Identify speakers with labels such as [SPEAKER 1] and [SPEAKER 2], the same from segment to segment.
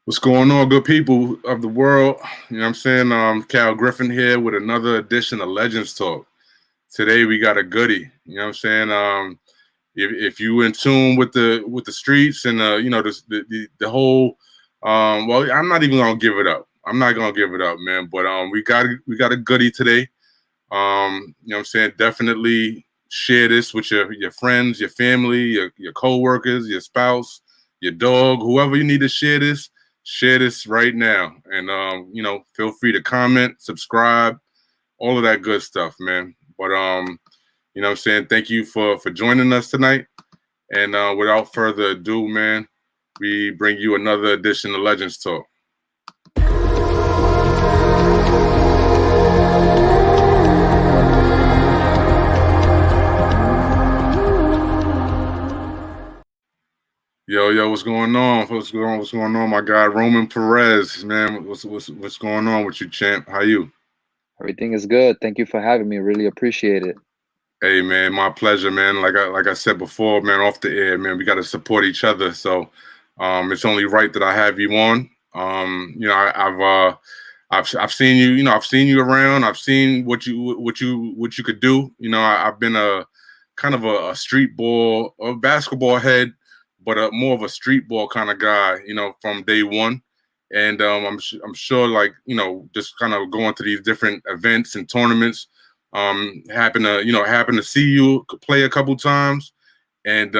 [SPEAKER 1] What's going on, good people of the world? You know what I'm saying? Cal Griffin here with another edition of Legends Talk. Today we got a goodie. You know what I'm saying? If you in tune with the streets and the whole well, I'm not even gonna give it up. I'm not gonna give it up, man. But we got a goodie today. You know what I'm saying? Definitely share this with your friends, your family, your co-workers, your spouse, your dog, whoever you need to share this right now. And feel free to comment, subscribe, all of that good stuff, man. But you know what I'm saying, thank you for joining us tonight. And without further ado, man, we bring you another edition of Legends Talk. Yo, what's going on? What's going on, my guy Roman Perez, man? What's going on with you, champ? How you?
[SPEAKER 2] Everything is good. Thank you for having me. Really appreciate it.
[SPEAKER 1] Hey, man, my pleasure, man. Like I said before, man, off the air, man, we got to support each other. So, it's only right that I have you on. I've seen you. I've seen you around. I've seen what you could do. I've been a kind of a street ball, a basketball head, but more of a street ball kind of guy. From day one, and I'm sure, like, just kind of going to these different events and tournaments. Happen to see you play a couple times, and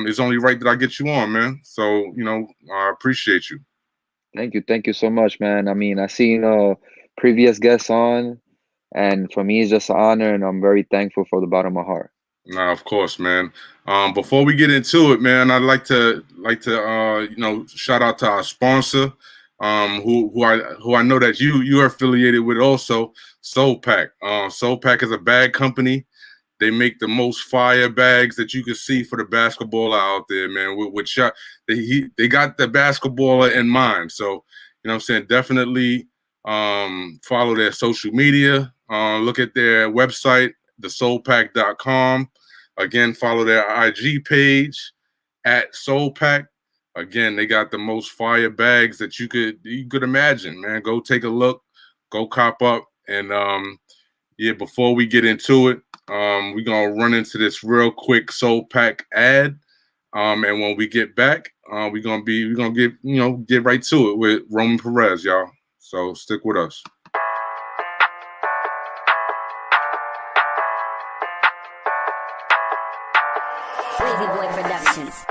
[SPEAKER 1] it's only right that I get you on, man. So I appreciate you.
[SPEAKER 2] Thank you. Thank you so much, man. I mean, I seen previous guests on, and for me, it's just an honor, and I'm very thankful from the bottom of my heart.
[SPEAKER 1] Nah, of course, man. Before we get into it, man, I'd like to shout out to our sponsor, who I know that you are affiliated with also, Soul Pack. Soul Pack is a bag company. They make the most fire bags that you can see for the basketballer out there, man. With shot, they got the basketballer in mind. So what I'm saying, definitely follow their social media. Look at their website, thesoulpack.com. Again, follow their IG page at Soul Pack. Again, they got the most fire bags that you could imagine, man. Go take a look, go cop up, and yeah. Before we get into it, we're gonna run into this real quick Soul Pack ad, and when we get back, we're gonna get right to it with Roman Perez, y'all. So stick with us.
[SPEAKER 3] Wavy Boy Productions.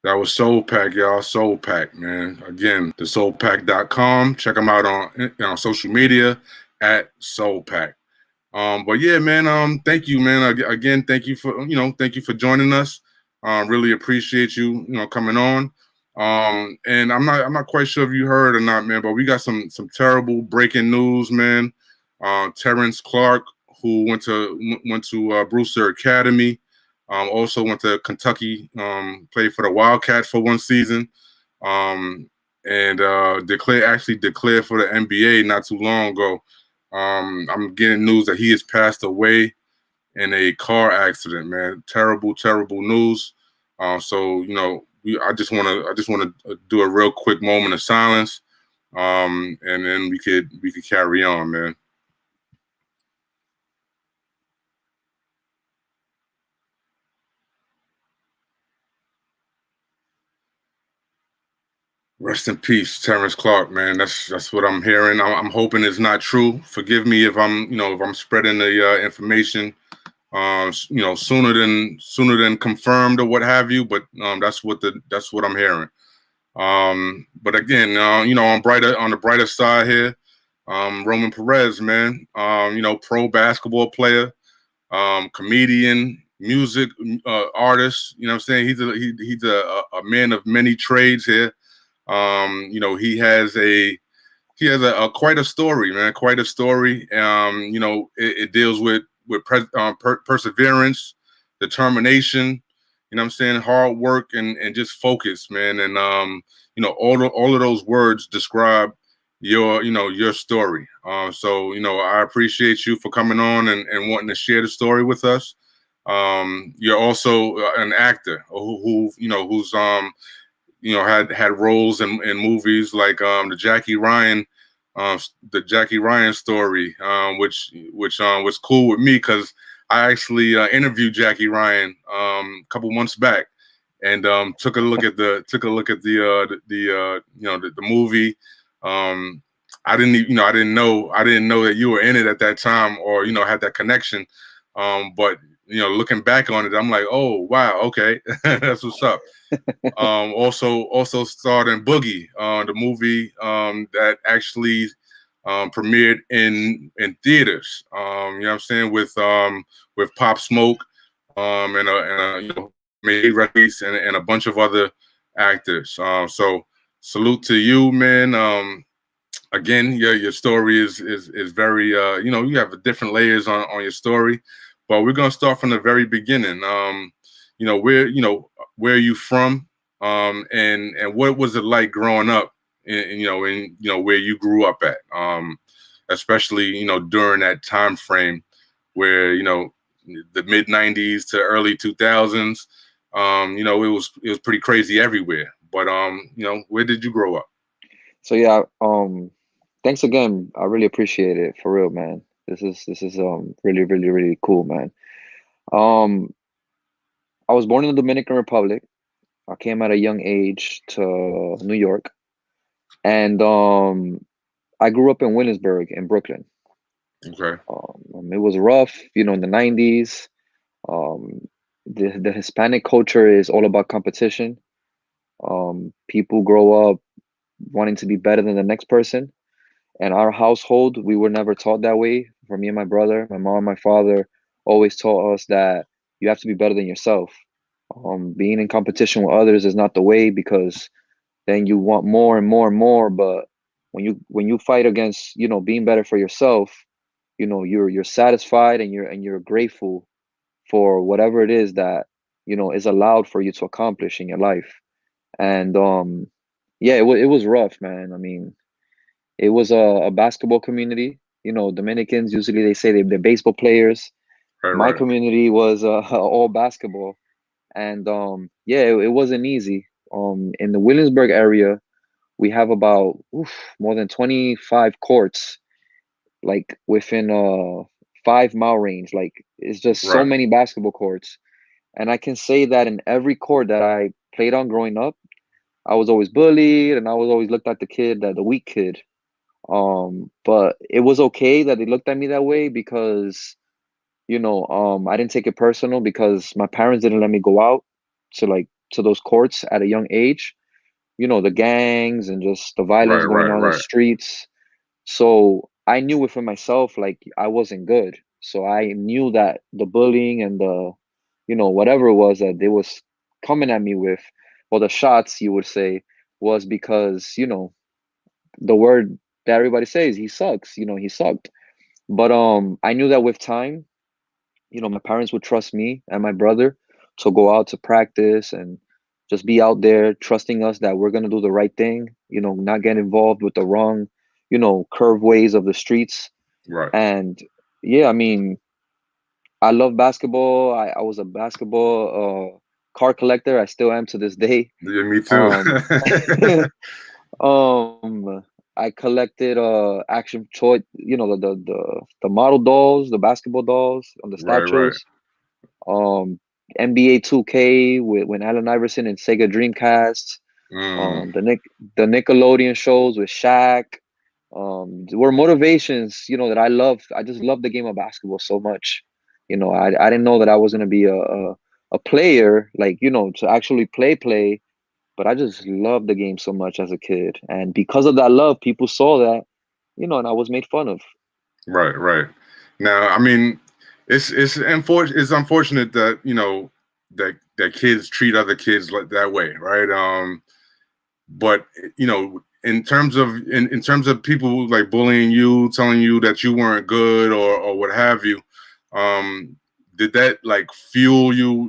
[SPEAKER 1] That was Soul Pack, y'all. Soul Pack, man. Again, thesoulpack.com. Check them out on social media at Soul Pack. But yeah, man. Thank you, man. Again, thank you for joining us. Really appreciate you coming on. And I'm not quite sure if you heard or not, man. But we got some terrible breaking news, man. Terrence Clark, who went to Brewster Academy. Also went to Kentucky, played for the Wildcats for one season, and declared for the NBA not too long ago. I'm getting news that he has passed away in a car accident, man. Terrible, terrible news. So I just want to do a real quick moment of silence, and then we could carry on, man. Rest in peace, Terrence Clark, man. That's what I'm hearing. I'm hoping it's not true. Forgive me if I'm spreading the information, sooner than confirmed or what have you. But that's what I'm hearing. But again, on the brighter side here, Roman Perez, man. Pro basketball player, comedian, music artist. You know what I'm saying? He's a man of many trades here. You know, he has a quite a story, man, quite a story. You know, it deals with perseverance, determination. You know what I'm saying? Hard work and just focus, man. And you know, all of those words describe your story. So you know, I appreciate you for coming on and wanting to share the story with us. You're also an actor who you know who's you know had roles in movies like the Jackie Ryan story, which was cool with me because I actually interviewed Jackie Ryan a couple months back and took a look at the movie. I didn't even, I didn't know that you were in it at that time or had that connection. But looking back on it, I'm like, oh wow, okay, that's what's up. Also starred in Boogie, the movie that actually premiered in theaters. You know what I'm saying, with Pop Smoke, and May Records and a bunch of other actors. So salute to you, man. Again, your story is very you have different layers on your story, but we're gonna start from the very beginning. Where are you from? And what was it like growing up in where you grew up at, especially during that time frame where the mid 90s to early 2000s. It was pretty crazy everywhere, but where did you grow up?
[SPEAKER 2] So yeah, thanks again. I really appreciate it for real, man. This is really really really cool, man. Um, I was born in the Dominican Republic. I came at a young age to New York, and I grew up in Williamsburg in Brooklyn.
[SPEAKER 1] Okay.
[SPEAKER 2] It was rough, in the 90s. Um, the Hispanic culture is all about competition. People grow up wanting to be better than the next person. And our household, we were never taught that way. For me and my brother, my mom, my father always taught us that you have to be better than yourself. Being in competition with others is not the way because then you want more and more and more. But when you fight against, being better for yourself, you're satisfied and you're grateful for whatever it is that is allowed for you to accomplish in your life. And yeah, it was rough, man. I mean, it was a basketball community. Dominicans usually they say they're baseball players.
[SPEAKER 1] Right,
[SPEAKER 2] My
[SPEAKER 1] right.
[SPEAKER 2] community was all basketball, and yeah, it wasn't easy. In the Williamsburg area, we have about more than 25 courts, like within 5 mile range. Like it's just so
[SPEAKER 1] Right,
[SPEAKER 2] many basketball courts, and I can say that in every court that I played on growing up, I was always bullied, and I was always looked at the weak kid. But it was okay that they looked at me that way because, I didn't take it personal because my parents didn't let me go out to those courts at a young age. The gangs and just the violence
[SPEAKER 1] right,
[SPEAKER 2] going
[SPEAKER 1] right,
[SPEAKER 2] on in the
[SPEAKER 1] right,
[SPEAKER 2] streets. So I knew within myself like I wasn't good. So I knew that the bullying and the, whatever it was that they was coming at me with, or the shots you would say, was because, the word that everybody says, he sucks, he sucked. But I knew that with time, my parents would trust me and my brother to go out to practice and just be out there trusting us that we're going to do the right thing, not get involved with the wrong, curve ways of the streets.
[SPEAKER 1] right.
[SPEAKER 2] And yeah, I mean, I love basketball. I was a basketball card collector. I still am to this day.
[SPEAKER 1] Yeah, me too.
[SPEAKER 2] Um, I collected action toy, the model dolls, the basketball dolls on the
[SPEAKER 1] Right, right.
[SPEAKER 2] statues. Um, NBA 2K with when Allen Iverson and Sega Dreamcast.
[SPEAKER 1] Mm,
[SPEAKER 2] The Nickelodeon shows with Shaq. Were motivations, that I love. I just love the game of basketball so much. I didn't know that I was gonna be a player, like, to actually play, but I just loved the game so much as a kid. And because of that love, people saw that, and I was made fun of.
[SPEAKER 1] right, right. Now, I mean, It's unfortunate that that kids treat other kids like that way, right? But in terms of people like bullying you, telling you that you weren't good or what have you, did that like fuel you?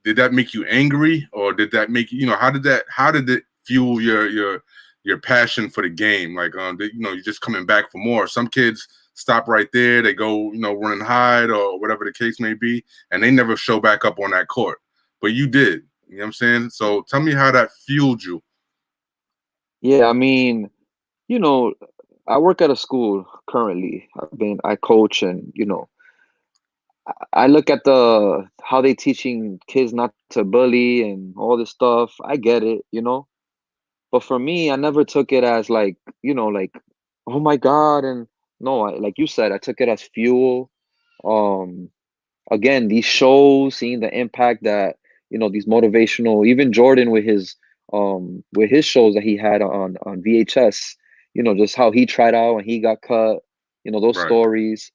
[SPEAKER 1] Did that make you angry, or did that make you? How did it fuel your passion for the game? Like, you're just coming back for more. Some kids stop right there. They go, run and hide or whatever the case may be, and they never show back up on that court. But you did. You know what I'm saying? So tell me how that fueled you.
[SPEAKER 2] Yeah, I mean, you know, I work at a school currently. I coach, and I look at the how they teaching kids not to bully and all this stuff. I get it. But for me, I never took it as like, oh my God. And no, like you said, I took it as fuel. Um, Again, these shows, seeing the impact that, these motivational, even Jordan with his shows that he had on VHS, just how he tried out and he got cut, those
[SPEAKER 1] Right.
[SPEAKER 2] stories,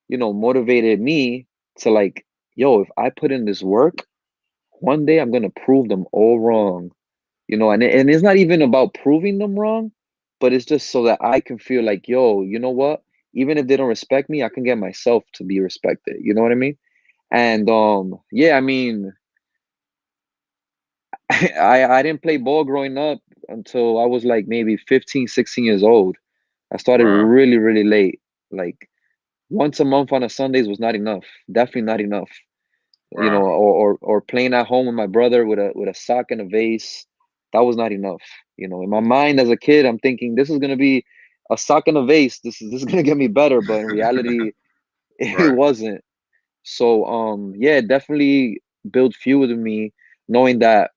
[SPEAKER 2] motivated me to like, yo, if I put in this work, one day I'm gonna prove them all wrong. And it's not even about proving them wrong, but it's just so that I can feel like, yo, you know what? Even if they don't respect me, I can get myself to be respected. You know what I mean? And yeah, I mean, I didn't play ball growing up until I was like maybe 15, 16 years old. I started
[SPEAKER 1] Wow.
[SPEAKER 2] really, really late. Like once a month on a Sundays was not enough. Definitely not enough.
[SPEAKER 1] Wow.
[SPEAKER 2] Or playing at home with my brother with a sock and a vase. That was not enough. In my mind as a kid, I'm thinking this is gonna be a sock and a vase. This is gonna get me better, but in reality, it
[SPEAKER 1] Right.
[SPEAKER 2] wasn't. So yeah, it definitely built fuel with me, knowing that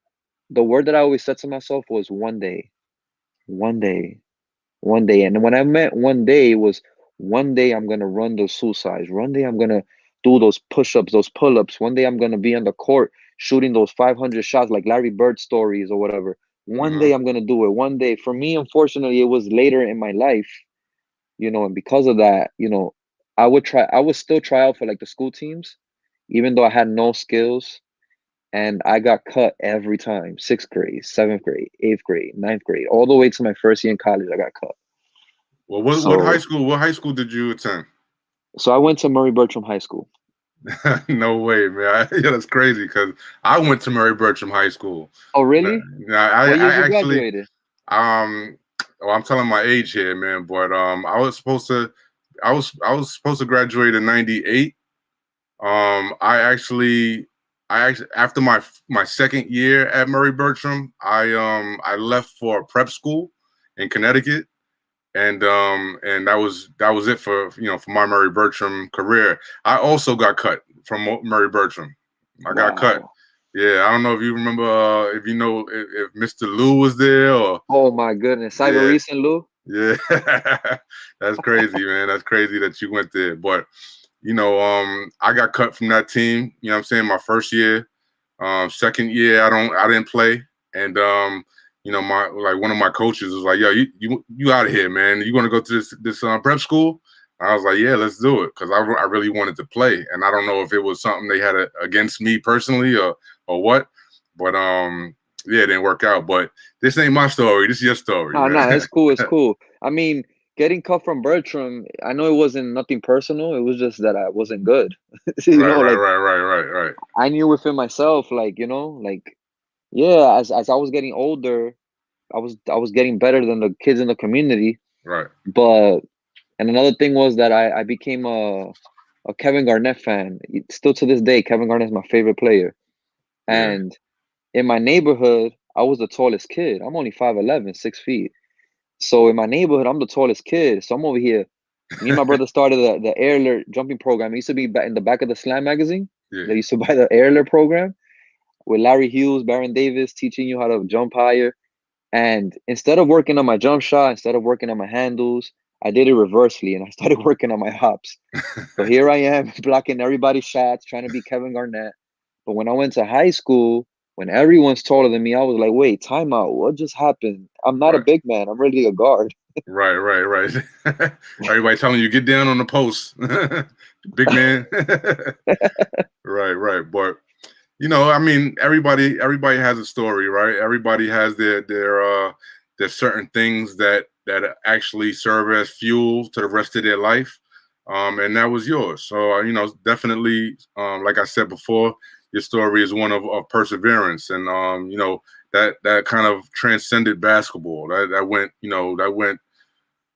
[SPEAKER 2] the word that I always said to myself was one day, one day, one day. And when I meant one day, it was one day I'm gonna run those suicides. One day I'm gonna do those push-ups, those pull-ups. One day I'm gonna be on the court shooting those 500 shots like Larry Bird stories or whatever. One
[SPEAKER 1] Hmm.
[SPEAKER 2] day I'm gonna do it. One day. For me, unfortunately, it was later in my life, and because of that, I would still try out for like the school teams, even though I had no skills. And I got cut every time. Sixth grade, seventh grade, eighth grade, ninth grade, all the way to my first year in college, I got cut.
[SPEAKER 1] Well,
[SPEAKER 2] So
[SPEAKER 1] what high school did you attend?
[SPEAKER 2] so I went to Murray Bertram High School.
[SPEAKER 1] No way, man. Yeah, that's crazy because I went to Murray Bertram High School.
[SPEAKER 2] Oh,
[SPEAKER 1] No,
[SPEAKER 2] really?
[SPEAKER 1] no,
[SPEAKER 2] What year
[SPEAKER 1] I
[SPEAKER 2] you
[SPEAKER 1] actually
[SPEAKER 2] graduated?
[SPEAKER 1] um well, I'm telling my age here, man, but I was supposed to graduate in '98. Um, I actually, I actually after my second year at Murray Bertram, I left for a prep school in Connecticut, and that was it for for my Murray Bertram career. I also got cut from Murray Bertram. I got cut.
[SPEAKER 2] Wow.
[SPEAKER 1] Yeah, I don't know if you remember, if you know if Mr. Lou was there or
[SPEAKER 2] Oh my goodness. Cyber
[SPEAKER 1] yeah.
[SPEAKER 2] recent, Lou?
[SPEAKER 1] Yeah, that's crazy, man. That's crazy that you went there. But I got cut from that team. You know what I'm saying? My first year, second year, I didn't play, and my like one of my coaches was like, "Yo, you out of here, man. You want to go to this prep school?" I was like, "Yeah, let's do it," because I really wanted to play, and I don't know if it was something they had against me personally or what, but yeah, it didn't work out. But this ain't my story. This is your story,
[SPEAKER 2] No, no,
[SPEAKER 1] man.
[SPEAKER 2] it's cool. It's cool. I mean, getting cut from Bertram, I know it wasn't nothing personal. It was just that I wasn't good.
[SPEAKER 1] Right, right,
[SPEAKER 2] Like
[SPEAKER 1] right, right, right, right,
[SPEAKER 2] I knew within myself, like, like yeah, as I was getting older, I was getting better than the kids in the community.
[SPEAKER 1] right.
[SPEAKER 2] But and another thing was that I became a Kevin Garnett fan. Still to this day, Kevin Garnett is my favorite player.
[SPEAKER 1] Yeah.
[SPEAKER 2] And in my neighborhood, I was the tallest kid. I'm only 5'11", 6 feet. So in my neighborhood, I'm the tallest kid. So I'm over here. Me and my brother started the Air Alert jumping program. It used to be in the back of the Slam magazine. They
[SPEAKER 1] Yeah.
[SPEAKER 2] used to buy the Air Alert program with Larry Hughes, Baron Davis teaching you how to jump higher. And instead of working on my jump shot, instead of working on my handles, I did it reversely and I started working on my hops. So here I am blocking everybody's shots, trying to be Kevin Garnett. But when I went to high school, when everyone's taller than me, I was like, wait, time out. What just happened? I'm not a
[SPEAKER 1] Right.
[SPEAKER 2] big man. I'm really a guard.
[SPEAKER 1] Right. Everybody telling you get down on the post, big man. Right. But I mean, everybody has a story, right? Everybody has their certain things that actually serve as fuel to the rest of their life, and that was yours. So definitely, like I said before, your story is one of perseverance, and that kind of transcended basketball. That went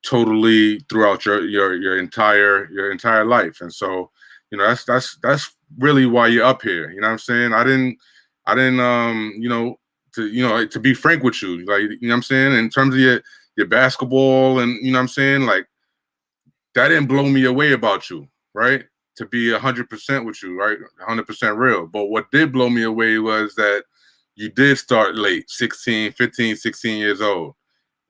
[SPEAKER 1] totally throughout your entire life. And so that's really why you're up here. You know what I'm saying? I didn't to be frank with you, like, you know what I'm saying, in terms of your basketball, and you know what I'm saying, like, that didn't blow me away about you, right? To be 100% with you, right? 100% real. But what did blow me away was that you did start late, 16, 15, 16 years old,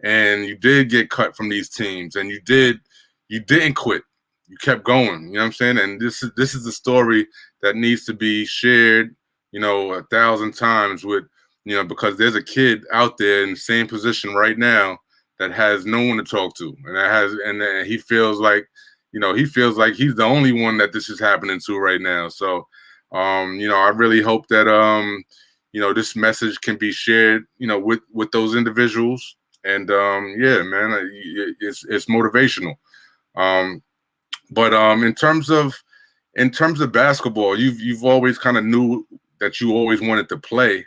[SPEAKER 1] and you did get cut from these teams, and you didn't quit. You kept going. You know what I'm saying? And this is the story that needs to be shared, 1,000 times because there's a kid out there in the same position right now that has no one to talk to, and he feels like, he's the only one that this is happening to right now. So, I really hope that this message can be shared, with those individuals. And yeah, man, it's motivational. Um, but in terms of basketball, you've always kind of knew that you always wanted to play,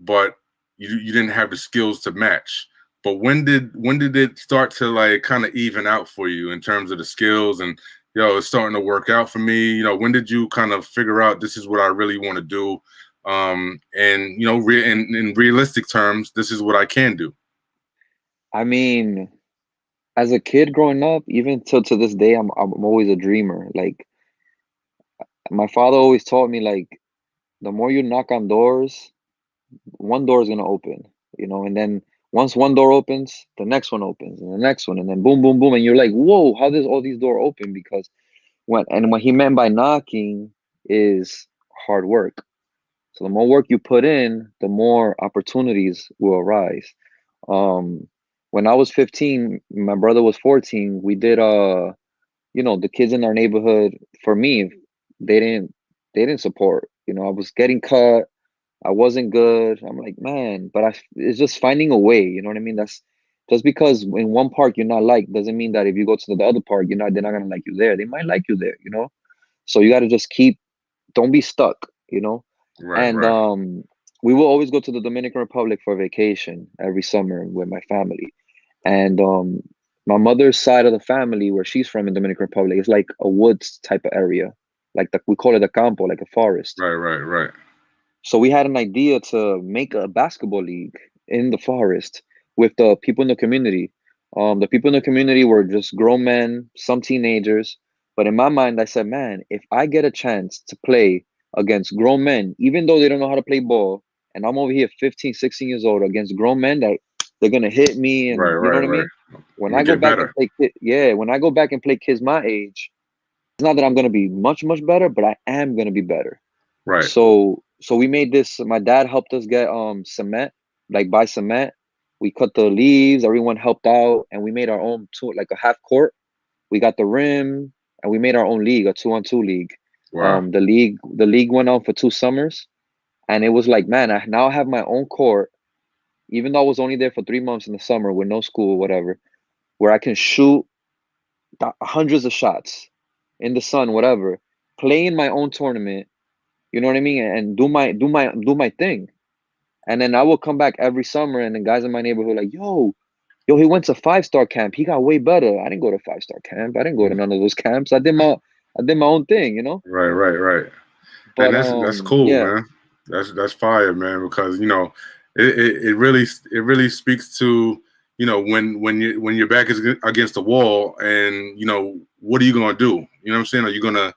[SPEAKER 1] but you didn't have the skills to match. But when did it start to, like, kind of even out for you in terms of the skills, and it's starting to work out for me? When did you kind of figure out this is what I really want to do? And in realistic terms, this is what I can do.
[SPEAKER 2] I mean, as a kid growing up, even till to this day, I'm always a dreamer. Like my father always taught me, like the more you knock on doors, one door is gonna open, and then once one door opens, the next one opens, and the next one, and then boom, boom, boom, and you're like, whoa, how does all these doors open? Because what he meant by knocking is hard work. So the more work you put in, the more opportunities will arise. Um, when I was 15, my brother was 14. We did the kids in our neighborhood, for me, they didn't support. I was getting cut. I wasn't good. I'm like, man, but it's just finding a way. You know what I mean? That's just because in one park you're not liked doesn't mean that if you go to the other park, they're not gonna like you there. They might like you there. So you got to just don't be stuck. And
[SPEAKER 1] Right.
[SPEAKER 2] we will always go to the Dominican Republic for vacation every summer with my family. And my mother's side of the family, where she's from in Dominican Republic, is like a woods type of area, like we call it a campo, like a forest.
[SPEAKER 1] Right.
[SPEAKER 2] So we had an idea to make a basketball league in the forest with the people in the community. The people in the community were just grown men, some teenagers. But in my mind, I said, man, if I get a chance to play against grown men, even though they don't know how to play ball, and I'm over here 15, 16 years old against grown men that they're gonna hit me, and you know what I
[SPEAKER 1] Right.
[SPEAKER 2] mean? When
[SPEAKER 1] Let me
[SPEAKER 2] I go
[SPEAKER 1] get
[SPEAKER 2] back and
[SPEAKER 1] better.
[SPEAKER 2] when I go back and play kids my age, it's not that I'm gonna be much, much better, but I am gonna be better.
[SPEAKER 1] Right.
[SPEAKER 2] So we made this. My dad helped us get cement, like buy cement. We cut the leaves, everyone helped out, and we made our own like a half court. We got the rim, and we made our own league, a 2-on-2 league.
[SPEAKER 1] Wow.
[SPEAKER 2] The league went on for 2 summers, and it was like, man, I now have my own court, even though I was only there for 3 months in the summer with no school, whatever, where I can shoot hundreds of shots in the sun, whatever, play in my own tournament. You know what I mean? And do my thing. And then I will come back every summer, and the guys in my neighborhood like, yo, he went to 5-star camp. He got way better. I didn't go to 5-star camp. I didn't go to none of those camps. I did my own thing.
[SPEAKER 1] Right. And
[SPEAKER 2] But
[SPEAKER 1] that's cool,
[SPEAKER 2] yeah,
[SPEAKER 1] man. That's fire, man. Because it really speaks to, when your back is against the wall, and what are you gonna do? You know what I'm saying? Are you gonna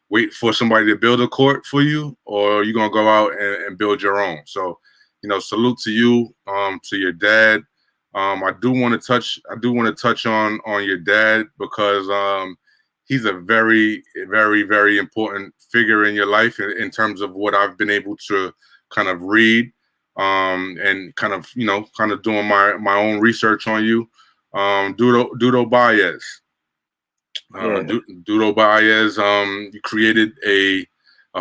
[SPEAKER 1] wait for somebody to build a court for you, or are you gonna go out and build your own? So, salute to you, to your dad. I do want to touch on your dad, because he's a very, very, very important figure in your life, in terms of what I've been able to kind of read, and kind of doing my own research on you. Dudo Baez.
[SPEAKER 2] Yeah.
[SPEAKER 1] Dudo Baez, you created a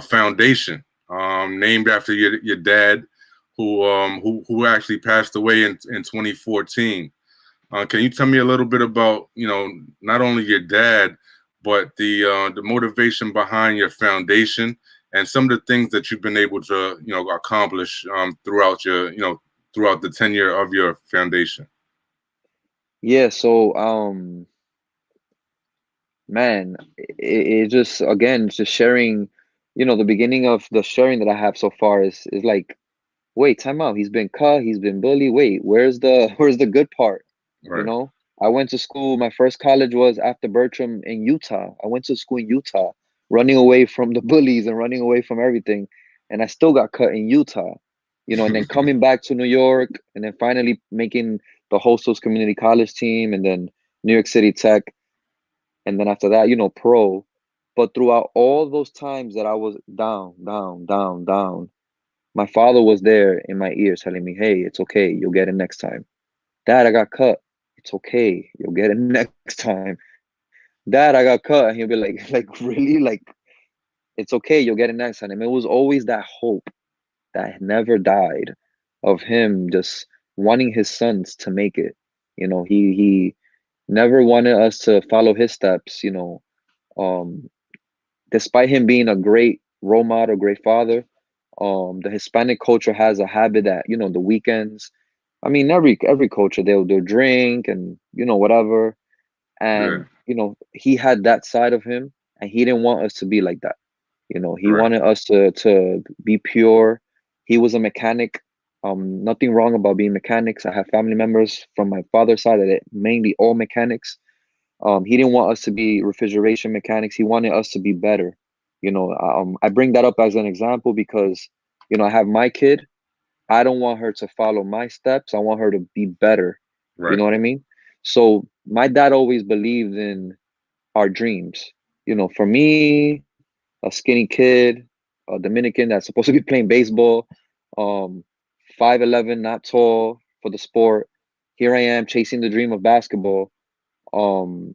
[SPEAKER 1] foundation named after your dad, who actually passed away in 2014. Can you tell me a little bit about, not only your dad, but the motivation behind your foundation and some of the things that you've been able to, accomplish throughout throughout the tenure of your foundation?
[SPEAKER 2] Yeah, so man, it just, again, just sharing, the beginning of the sharing that I have so far is like, wait, time out. He's been cut, he's been bullied. Wait, where's the where's the good part? You
[SPEAKER 1] Right.
[SPEAKER 2] know? I went to school, my first college was after Bertram in Utah. I went to school in Utah, running away from the bullies and running away from everything. And I still got cut in Utah, and then coming back to New York and then finally making the Hostels Community College team and then New York City Tech. And then after that, pro. But throughout all those times that I was down, down, down, down, my father was there in my ear telling me, hey, it's okay. You'll get it next time. Dad, I got cut. It's okay. You'll get it next time. Dad, I got cut. And he'll be like, like, really? Like, it's okay. You'll get it next time. And it was always that hope that never died of him just wanting his sons to make it. He never wanted us to follow his steps, um, despite him being a great role model, great father. The Hispanic culture has a habit that, the weekends, I mean, every culture, they'll drink and, whatever.
[SPEAKER 1] Yeah.
[SPEAKER 2] And, he had that side of him and he didn't want us to be like that. He
[SPEAKER 1] Right.
[SPEAKER 2] wanted us to be pure. He was a mechanic. Nothing wrong about being mechanics. I have family members from my father's side that are mainly all mechanics. He didn't want us to be refrigeration mechanics. He wanted us to be better. I bring that up as an example because, I have my kid. I don't want her to follow my steps. I want her to be better. You
[SPEAKER 1] Right.
[SPEAKER 2] know what I mean? So my dad always believed in our dreams. For me, a skinny kid, a Dominican that's supposed to be playing baseball, um, 5'11", not tall for the sport. Here I am chasing the dream of basketball. Um,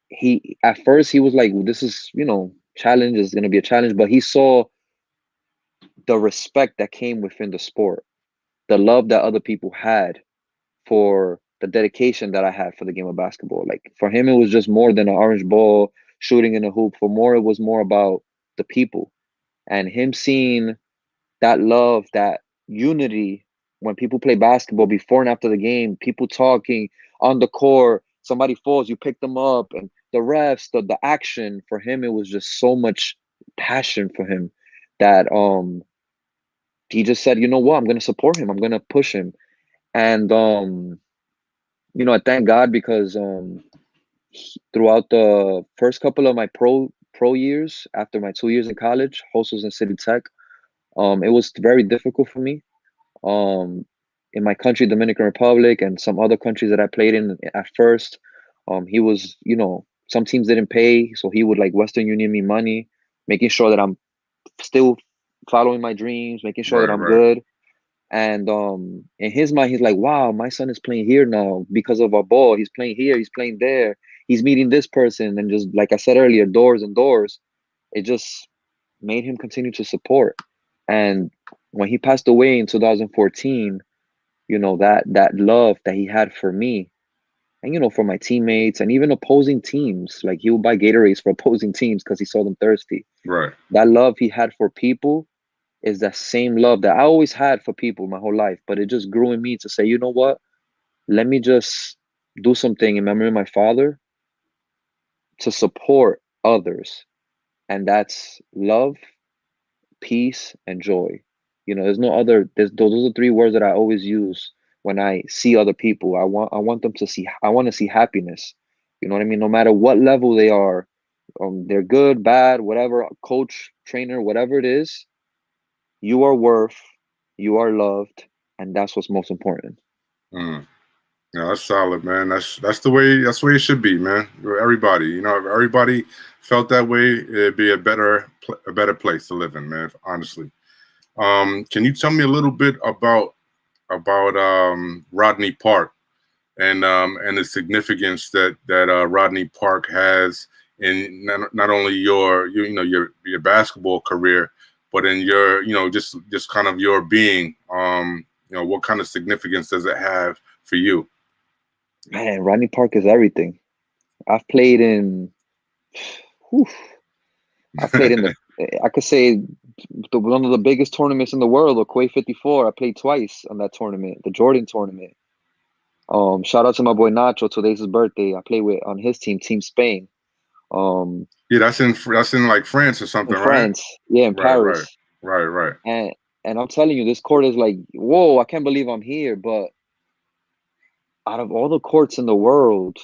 [SPEAKER 2] he at first he was like, "This is, challenge is gonna be a challenge," but he saw the respect that came within the sport, the love that other people had for the dedication that I had for the game of basketball. Like for him, it was just more than an orange ball shooting in a hoop. For more, it was more about the people and him seeing that love, that unity when people play basketball before and after the game, people talking on the court, somebody falls, you pick them up, and the refs, the action for him, it was just so much passion for him that he just said, you know what, I'm gonna support him, I'm gonna push him. And I thank God because throughout the first couple of my pro years, after my 2 years in college, Hostels and City Tech, it was very difficult for me. Um, in my country, Dominican Republic, and some other countries that I played in at first, he was, some teams didn't pay, so he would like Western Union me money, making sure that I'm still following my dreams, making sure that
[SPEAKER 1] Right.
[SPEAKER 2] I'm
[SPEAKER 1] Right.
[SPEAKER 2] good. And in his mind, he's like, wow, my son is playing here now because of our ball. He's playing here, he's playing there, he's meeting this person. And just like I said earlier, doors and doors, it just made him continue to support. And when he passed away in 2014, that love that he had for me and, for my teammates and even opposing teams, like he would buy Gatorades for opposing teams because he saw them thirsty.
[SPEAKER 1] Right.
[SPEAKER 2] That love he had for people is that same love that I always had for people my whole life, but it just grew in me to say, you know what? Let me just do something in memory of my father to support others. And that's love, peace, and joy. There's no other, those are three words that I always use when I see other people. I want them to see, I want to see happiness. You know what I mean? No matter what level they are, they're good, bad, whatever, coach, trainer, whatever it is, you are worth, you are loved, and that's what's most important.
[SPEAKER 1] Mm. Yeah, that's solid, man. That's the way it should be, man. For everybody, if everybody felt that way, it'd be a better place to live in, man. Honestly. Can you tell me a little bit about Rodney Park? and the significance that Rodney Park has in not only your basketball career, but in your just kind of your being. What kind of significance does it have for you?
[SPEAKER 2] Man, Rodney Park is everything. I've played in, whew, I played in I could say one of the biggest tournaments in the world, the Quay 54. I played twice on that tournament, the Jordan tournament. Shout out to my boy Nacho. Today's his birthday. I play with on his team, Team Spain.
[SPEAKER 1] Yeah, that's in like France or something,
[SPEAKER 2] In
[SPEAKER 1] right?
[SPEAKER 2] France, yeah, in
[SPEAKER 1] Right, right,
[SPEAKER 2] Paris.
[SPEAKER 1] right.
[SPEAKER 2] And I'm telling you, this court is like, whoa, I can't believe I'm here. But out of all the courts in the world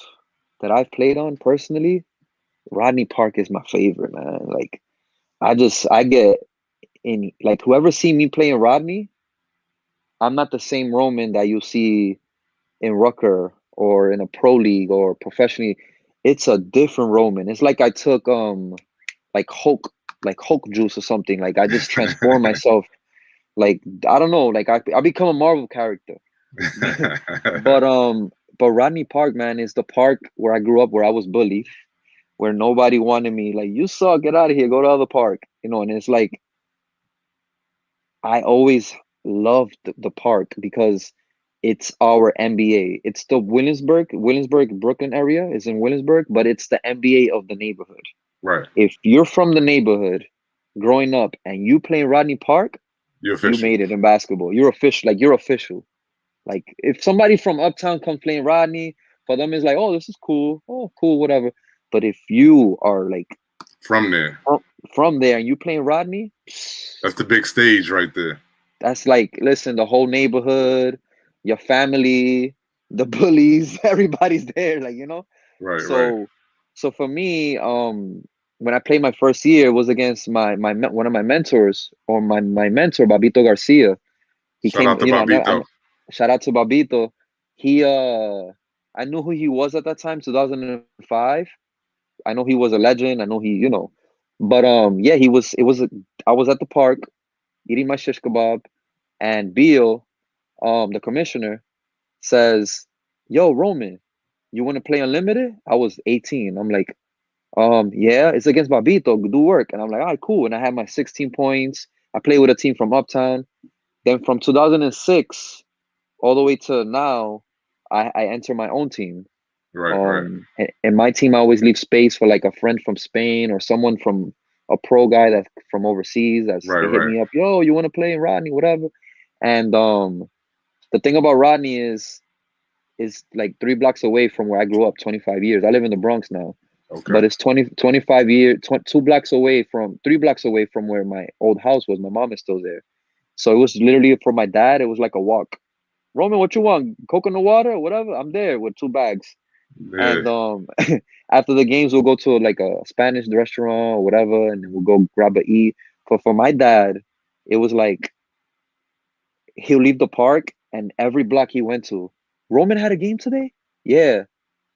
[SPEAKER 2] that I've played on personally, Rodney Park is my favorite, man. Like I get in, like, whoever see me playing Rodney, I'm not the same Roman that you see in Rucker or in a pro league or professionally. It's a different Roman. It's like I took like Hulk juice or something. Like I just transform myself. Like I don't know. Like I become a Marvel character. But Rodney Park, man, is the park where I grew up, where I was bullied, where nobody wanted me. Like, you suck, get out of here, go to other park. And it's like I always loved the park because it's our NBA. It's the Williamsburg, Brooklyn area is in Williamsburg, but it's the NBA of the neighborhood.
[SPEAKER 1] Right.
[SPEAKER 2] If you're from the neighborhood growing up and you playing Rodney Park,
[SPEAKER 1] You're
[SPEAKER 2] you
[SPEAKER 1] official.
[SPEAKER 2] made it in basketball. You're official. Like, you're official. Like, if somebody from Uptown comes playing Rodney, for them it's like, oh, this is cool. Oh, cool, whatever. But if you are like
[SPEAKER 1] From there.
[SPEAKER 2] from there and you playing Rodney,
[SPEAKER 1] That's the big stage right there.
[SPEAKER 2] that's like, listen, the whole neighborhood, your family, the bullies, everybody's there. Like,
[SPEAKER 1] Right, right.
[SPEAKER 2] So for me, when I played my first year, it was against one of my mentors, or my mentor, Babito Garcia. He
[SPEAKER 1] Shout
[SPEAKER 2] came,
[SPEAKER 1] out to Babito.
[SPEAKER 2] shout out to Babito. He I knew who he was at that time, 2005. I know he was a legend. I know but yeah, I was at the park eating my shish kebab, and Beal, the commissioner, says, "Yo, Roman, you want to play unlimited?" I was 18. I'm like, yeah, it's against Babito. Do work. And I'm like, all right, cool. And I had my 16 points. I played with a team from Uptown. Then from 2006 all the way to now, I enter my own team.
[SPEAKER 1] Right, right.
[SPEAKER 2] And my team, I always leave space for like a friend from Spain or someone from a pro guy that's from overseas.
[SPEAKER 1] Right,
[SPEAKER 2] They hit
[SPEAKER 1] right.
[SPEAKER 2] me up, yo, you want to play Rodney, whatever. And the thing about Rodney is like 3 blocks away from where I grew up 25 years. I live in the Bronx now,
[SPEAKER 1] Okay.
[SPEAKER 2] but it's 25 years, 2 blocks away 3 blocks away from where my old house was. My mom is still there. So it was literally, for my dad, it was like a walk. Roman, what you want? Coconut water, whatever. I'm there with 2 bags.
[SPEAKER 1] Yeah.
[SPEAKER 2] And after the games, we'll go to like a Spanish restaurant or whatever, and then we'll go grab a eat. But for my dad, it was like he'll leave the park, and every block he went to, Roman had a game today? Yeah.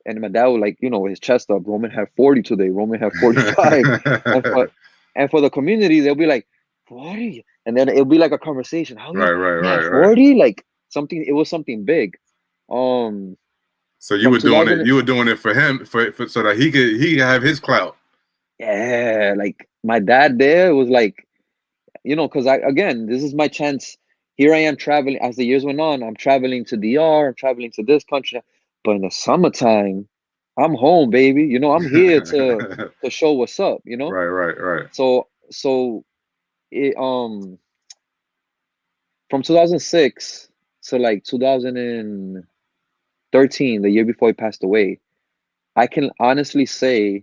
[SPEAKER 2] And my dad would, like, with his chest up, Roman had 40 today, Roman had 45. and for and for the community, they'll be like, 40? And then it'll be like a conversation. How
[SPEAKER 1] Right,
[SPEAKER 2] he had
[SPEAKER 1] right.
[SPEAKER 2] 40? Like, it was something big. Um
[SPEAKER 1] So you
[SPEAKER 2] from
[SPEAKER 1] were doing
[SPEAKER 2] 2000,
[SPEAKER 1] it. You were doing it for him, for so that he could have his clout.
[SPEAKER 2] yeah, like my dad there was like, because again, this is my chance. Here I am traveling. As the years went on, I'm traveling to DR, I'm traveling to this country. But in the summertime, I'm home, baby. I'm here to show what's up,
[SPEAKER 1] Right, right, right.
[SPEAKER 2] So it from 2006 to like 2013, the year before he passed away, I can honestly say,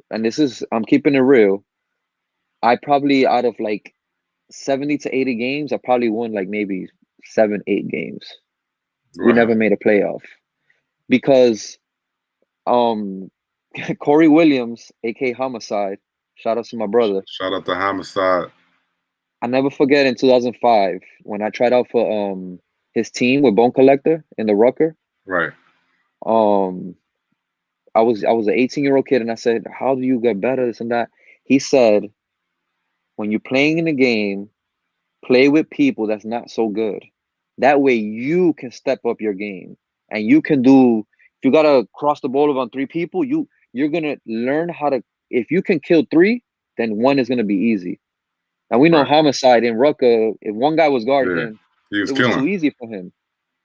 [SPEAKER 2] and I'm keeping it real, I probably, out of like 70 to 80 games, I probably won like maybe 7, 8 games. We
[SPEAKER 1] Wow.
[SPEAKER 2] never made a playoff because um Corey Williams, aka Homicide, shout out to my brother.
[SPEAKER 1] Shout out to Homicide.
[SPEAKER 2] I never forget in 2005 when I tried out for his team with Bone Collector in the Rucker.
[SPEAKER 1] Right.
[SPEAKER 2] Um I was an 18-year-old kid, and I said, "How do you get better, this and that?" He said, "When you're playing in a game, play with people that's not so good. That way you can step up your game." and you can do. If you gotta cross the ball on three people, you're gonna learn how to. If you can kill three, then one is gonna be easy. And we know
[SPEAKER 1] Right.
[SPEAKER 2] homicide in Rucka. If one guy was guarding
[SPEAKER 1] Yeah.
[SPEAKER 2] him,
[SPEAKER 1] He was
[SPEAKER 2] it was
[SPEAKER 1] killing.
[SPEAKER 2] too easy for him.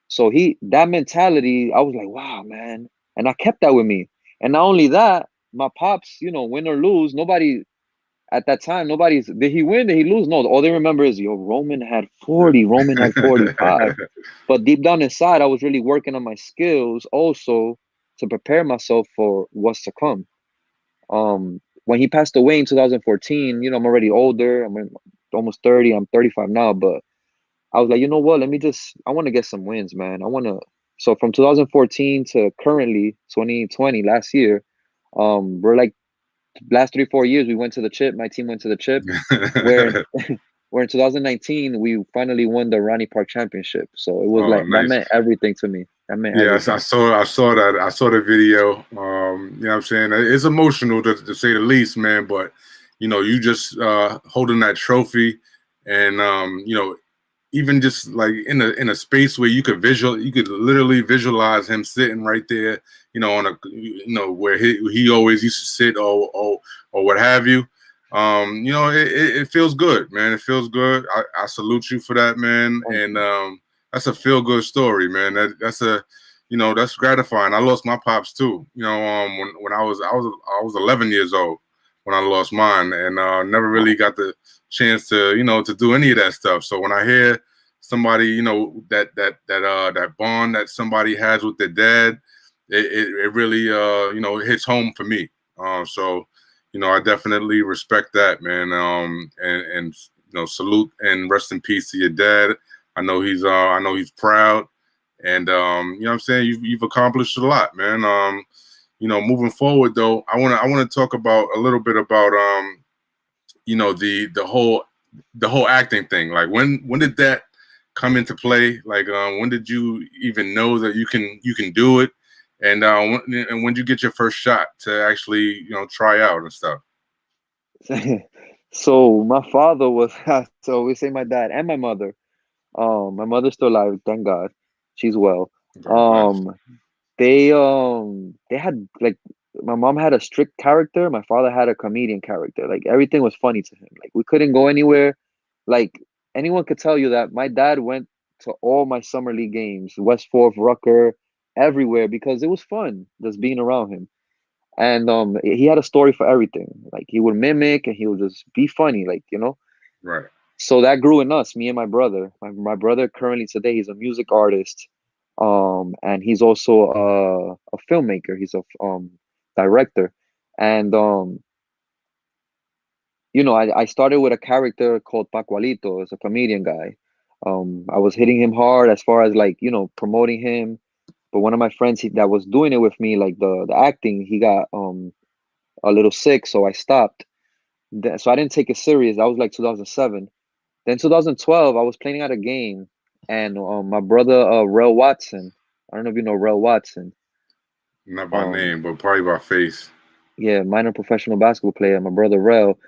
[SPEAKER 2] So that mentality, I was like, wow, man. And I kept that with me. And not only that, my pops, win or lose, nobody at that time, nobody's did he win? Did he lose? No, all they remember is Roman had 40, Roman had 45. But deep down inside, I was really working on my skills also to prepare myself for what's to come. When he passed away in 2014, I'm already older. I'm almost 30. I'm 35 now, but I was like, you know what? I want to get some wins, man. So from 2014 to currently 2020, last year, we're like, last 3-4 years, we went to the chip. My team went to the chip. Where, where in 2019, we finally won the Ronnie Park Championship. So it was
[SPEAKER 1] Oh,
[SPEAKER 2] like, that
[SPEAKER 1] nice.
[SPEAKER 2] meant everything to me. That meant
[SPEAKER 1] Yes,
[SPEAKER 2] everything.
[SPEAKER 1] I saw that. I saw the video. You know what I'm saying? It's emotional to say the least, man. But you just holding that trophy, and even just like in a space where you could literally visualize him sitting right there, on a where he always used to sit or what have you. It feels good, man. It feels good. I salute you for that, man.
[SPEAKER 2] Thank
[SPEAKER 1] And
[SPEAKER 2] you.
[SPEAKER 1] that's a feel good story, man. That's gratifying. I lost my pops too. When I was 11 years old when I lost mine, and never really got the chance to do any of that stuff. So when I hear somebody, that bond that somebody has with their dad, it really hits home for me. So I definitely respect that, man. And salute and rest in peace to your dad. I know he's proud, and you know what I'm saying, you've accomplished a lot, man. Moving forward though, I want to talk about a little bit about the whole acting thing. Like when did that come into play? Like when did you even know that you can do it? And when did you get your first shot to actually try out and stuff?
[SPEAKER 2] So my father was, so we say my dad and my mother. My mother's still alive, thank God. She's well.
[SPEAKER 1] God bless.
[SPEAKER 2] Um, they had like my mom had a strict character, my father had a comedian character. Like everything was funny to him. Like we couldn't go anywhere. Like anyone could tell you that my dad went to all my summer league games, West Fourth, Rucker, everywhere because it was fun just being around him. And he had a story for everything. Like he would mimic and he would just be funny,
[SPEAKER 1] Right.
[SPEAKER 2] So that grew in us, me and my brother. My brother currently today he's a music artist, and he's also a filmmaker. He's a director, and I started with a character called Pacualito as a comedian guy. I was hitting him hard as far as like promoting him, but one of my friends that was doing it with me, like the acting, he got a little sick, so I stopped. So I didn't take it serious. That was like 2007. Then 2012, I was playing at a game, and my brother Rel Watson. I don't know if you know Rel Watson.
[SPEAKER 1] Not by
[SPEAKER 2] Um,
[SPEAKER 1] name, but probably by face.
[SPEAKER 2] yeah, minor professional basketball player. My brother Rel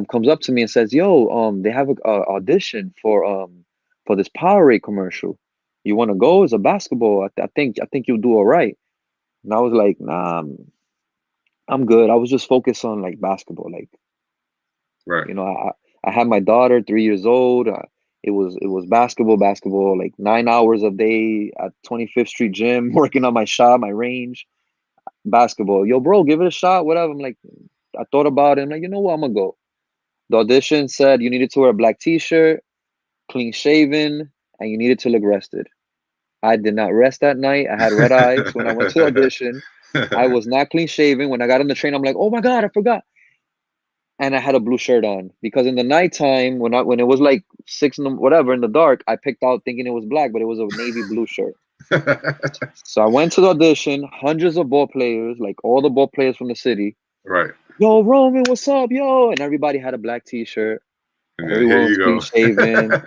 [SPEAKER 2] comes up to me and says, "Yo, they have a audition for this Powerade commercial. You want to go? It's a basketball. I think you'll do all right." And I was like, "Nah, I'm good." I was just focused on like basketball, like
[SPEAKER 1] Right.
[SPEAKER 2] You know, I had my daughter, 3 years old. It was basketball, like 9 hours a day at 25th Street Gym, working on my shot, my range, basketball. Yo, bro, give it a shot, whatever. I'm like, I thought about it. I'm like, you know what? I'm gonna go. The audition said you needed to wear a black t-shirt, clean shaven, and you needed to look rested. I did not rest that night. I had red eyes when I went to the audition. I was not clean shaven. When I got on the train, I'm like, oh my God, I forgot. And I had a blue shirt on because in the nighttime when it was like six in the whatever in the dark, I picked out thinking it was black, but it was a navy blue shirt. So I went to the audition, hundreds of ball players, like all the ball players from the city.
[SPEAKER 1] Right.
[SPEAKER 2] Yo, Roman, what's up, yo? And everybody had a black t-shirt.
[SPEAKER 1] And then here
[SPEAKER 2] Everyone was
[SPEAKER 1] you
[SPEAKER 2] clean
[SPEAKER 1] go.
[SPEAKER 2] shaven.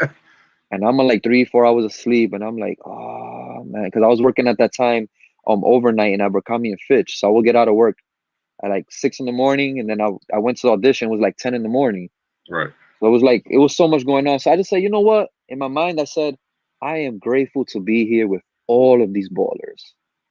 [SPEAKER 2] And I'm on like 3-4 hours of sleep. And I'm like, oh man, because I was working at that time overnight in Abercrombie and Fitch. So I would get out of work at like 6 in the morning, and then I went to the audition. It was like 10 in the morning.
[SPEAKER 1] Right.
[SPEAKER 2] So it was so much going on. So I just said, you know what? In my mind, I said, I am grateful to be here with all of these ballers.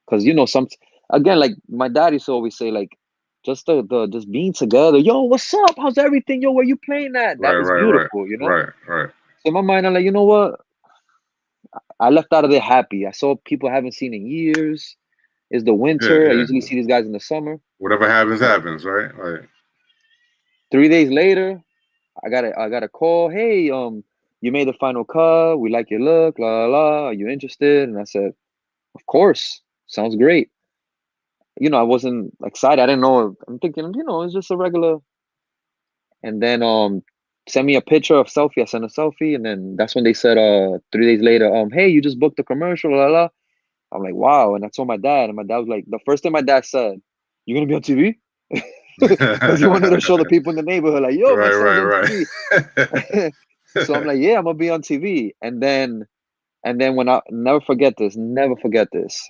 [SPEAKER 2] because some again, like my dad used to always say, like just the just being together. Yo, what's up? How's everything? Yo, where you playing at?
[SPEAKER 1] Right,
[SPEAKER 2] That is
[SPEAKER 1] right, right,
[SPEAKER 2] beautiful,
[SPEAKER 1] right, right.
[SPEAKER 2] So in my mind, I'm like, you know what? I left out of there happy. I saw people I haven't seen in years. It's the
[SPEAKER 1] Yeah,
[SPEAKER 2] winter. I
[SPEAKER 1] yeah.
[SPEAKER 2] usually see these guys in the summer.
[SPEAKER 1] Whatever happens,
[SPEAKER 2] Uh,
[SPEAKER 1] happens, right? Like,
[SPEAKER 2] 3 days later, I got a call. Hey, you made the final cut. We like your look. La la la. Are you interested? And I said, of course. Sounds great. I wasn't excited. I didn't know. I'm thinking, it's just a regular. And then send me a picture of selfie. I sent a selfie, and then that's when they said 3 days later, hey, you just booked the commercial. La la la. I'm like, wow. And I told my dad, and my dad was like, the first thing my dad said, "You're gonna be on TV?" Because he wanted to show the people in the neighborhood, like, yo, my
[SPEAKER 1] right,
[SPEAKER 2] son's
[SPEAKER 1] right,
[SPEAKER 2] on
[SPEAKER 1] right.
[SPEAKER 2] TV. So I'm like, yeah, I'm gonna be on TV. And then when I never forget this.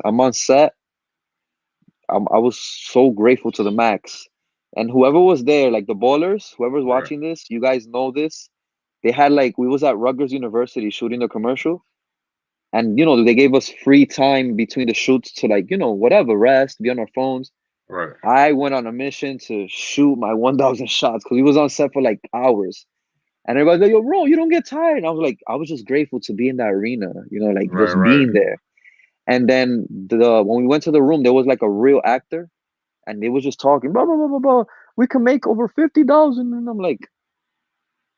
[SPEAKER 2] I'm on set. I was so grateful to the max. And whoever was there, like the ballers, whoever's
[SPEAKER 1] Right,
[SPEAKER 2] watching this, you guys know this. They had like we was at Rutgers University shooting the commercial, and they gave us free time between the shoots to like whatever rest, be on our phones.
[SPEAKER 1] right,
[SPEAKER 2] I went on a mission to shoot my 1,000 shots because we was on set for like hours. And everybody's like, yo, bro, you don't get tired. And I was like, I was just grateful to be in that arena, like
[SPEAKER 1] right,
[SPEAKER 2] just
[SPEAKER 1] right.
[SPEAKER 2] being there. And then when we went to the room, there was like a real actor, and they was just talking, blah blah blah blah blah. We can make over 50,000, and I'm like,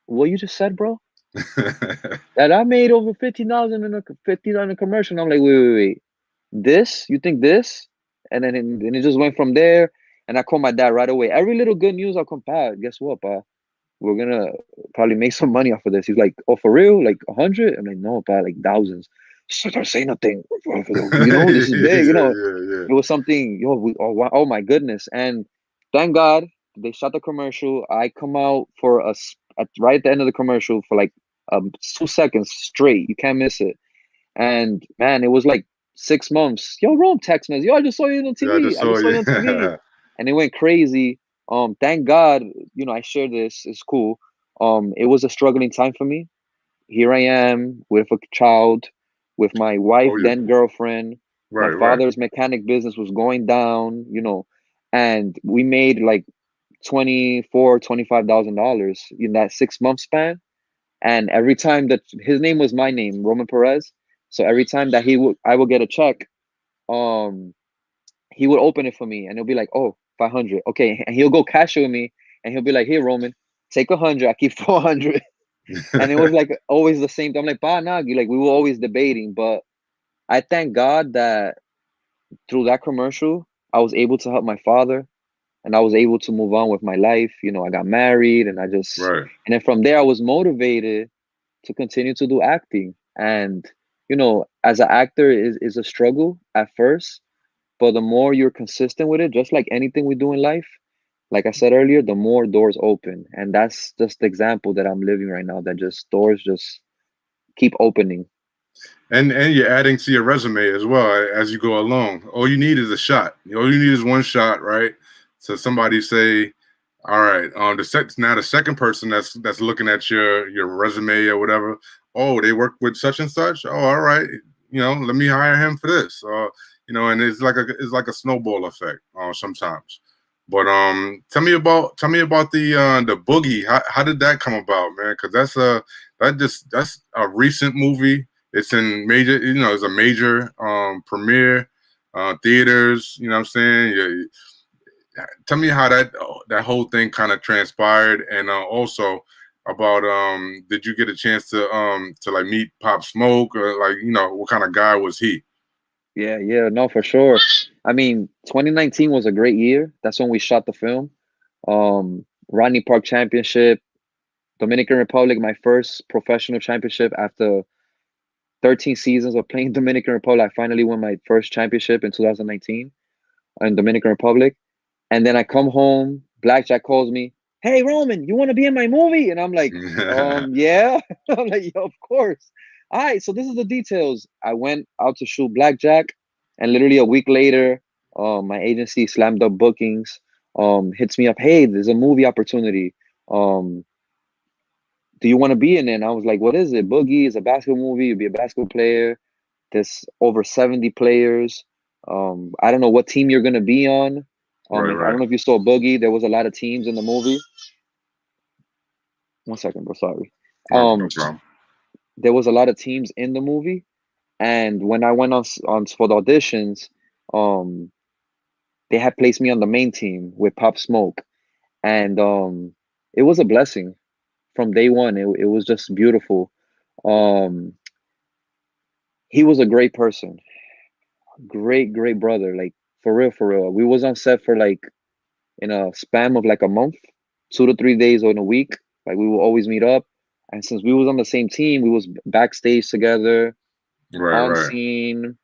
[SPEAKER 2] what you just said, bro? That I made over 50,000 in a 50,000 commercial. And I'm like, wait. This? You think this? And then it just went from there. And I called my dad right away. Every little good news, I'll come, pa, guess what, pa? We're gonna probably make some money off of this. He's like, oh, for real? Like 100? I'm like, no, pa, like thousands. So don't say nothing. This is big.
[SPEAKER 1] Yeah, yeah, yeah.
[SPEAKER 2] It was something, oh, wow, oh my goodness. And thank God they shot the commercial. I come out for right at the end of the commercial for like 2 seconds straight. You can't miss it. And man, it was like 6 months. Yo, Rome text me. Yo, I just saw you on
[SPEAKER 1] Yeah, I
[SPEAKER 2] TV.
[SPEAKER 1] just
[SPEAKER 2] I
[SPEAKER 1] saw
[SPEAKER 2] just saw
[SPEAKER 1] you.
[SPEAKER 2] you on TV. And it went crazy. Thank God, I share this. It's cool. It was a struggling time for me. Here I am with a child, with my wife,
[SPEAKER 1] Oh, yeah.
[SPEAKER 2] then girlfriend. My
[SPEAKER 1] Right, right,
[SPEAKER 2] father's mechanic business was going down, and we made like $25,000 in that 6 month span. And every time that his name was my name, Roman Perez. So every time that I would get a check, um, he would open it for me, and he'll be like, "Oh, 500, okay," and he'll go cash it with me, and he'll be like, "Here, Roman, take 100. I keep 400." And it was like always the same. I'm like, "Bah, Nagi," like we were always debating, but I thank God that through that commercial, I was able to help my father, and I was able to move on with my life. I got married, and
[SPEAKER 1] right.
[SPEAKER 2] and then from there, I was motivated to continue to do acting. And as an actor is a struggle at first, but the more you're consistent with it, just like anything we do in life, like I said earlier, the more doors open. And that's just the example that I'm living right now, that just doors just keep opening.
[SPEAKER 1] And you're adding to your resume as well as you go along. All you need is a shot. All you need is one shot, right? So somebody say, "All right, now the second person that's looking at your resume or whatever. Oh, they work with such and such. Oh, all right. Let me hire him for this. And it's like a snowball effect sometimes. But tell me about the boogie. How did that come about, man? Because that's a recent movie. It's in major, it's a major premiere theaters. You know what I'm saying? Tell me how that whole thing kind of transpired, and also about did you get a chance to like meet Pop Smoke, or like what kind of guy was he?
[SPEAKER 2] Yeah, no, for sure. I mean, 2019 was a great year. That's when we shot the film. Rodney Park Championship, Dominican Republic, my first professional championship after 13 seasons of playing Dominican Republic. I finally won my first championship in 2019 in Dominican Republic. And then I come home, Blackjack calls me, "Hey Roman, you want to be in my movie?" And I'm like, yeah. I'm like, yeah, of course. All right, so this is the details. I went out to shoot Blackjack, and literally a week later, my agency slammed up bookings, hits me up, "Hey, there's a movie opportunity. Um, do you want to be in it?" And I was like, "What is it?" "Boogie is a basketball movie. You'll be a basketball player. There's over 70 players. I don't know what team you're gonna be on.
[SPEAKER 1] Right,
[SPEAKER 2] I
[SPEAKER 1] right.
[SPEAKER 2] don't know if you saw Boogie. There was a lot of teams in the movie. 1 second, bro. Sorry.
[SPEAKER 1] No
[SPEAKER 2] Um,
[SPEAKER 1] problem.
[SPEAKER 2] there was a lot of teams in the movie, and when I went on for the auditions, um, they had placed me on the main team with Pop Smoke, and it was a blessing from day one. It was just beautiful. Um, he was a great person, great brother. Like for real, for real. We was on set for like in a span of like a month, 2 to 3 days or in a week. Like we will always meet up, and since we was on the same team, we was backstage together,
[SPEAKER 1] Right,
[SPEAKER 2] on
[SPEAKER 1] right,
[SPEAKER 2] scene.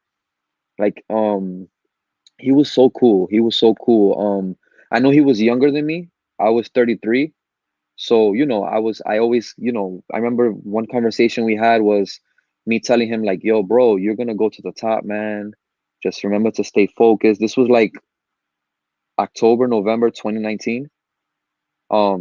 [SPEAKER 2] Like he was so cool. He was so cool. I know he was younger than me. I was 33. So, I always, I remember one conversation we had was me telling him like, yo, bro, you're gonna go to the top, man. Just remember to stay focused. This was like October, November 2019.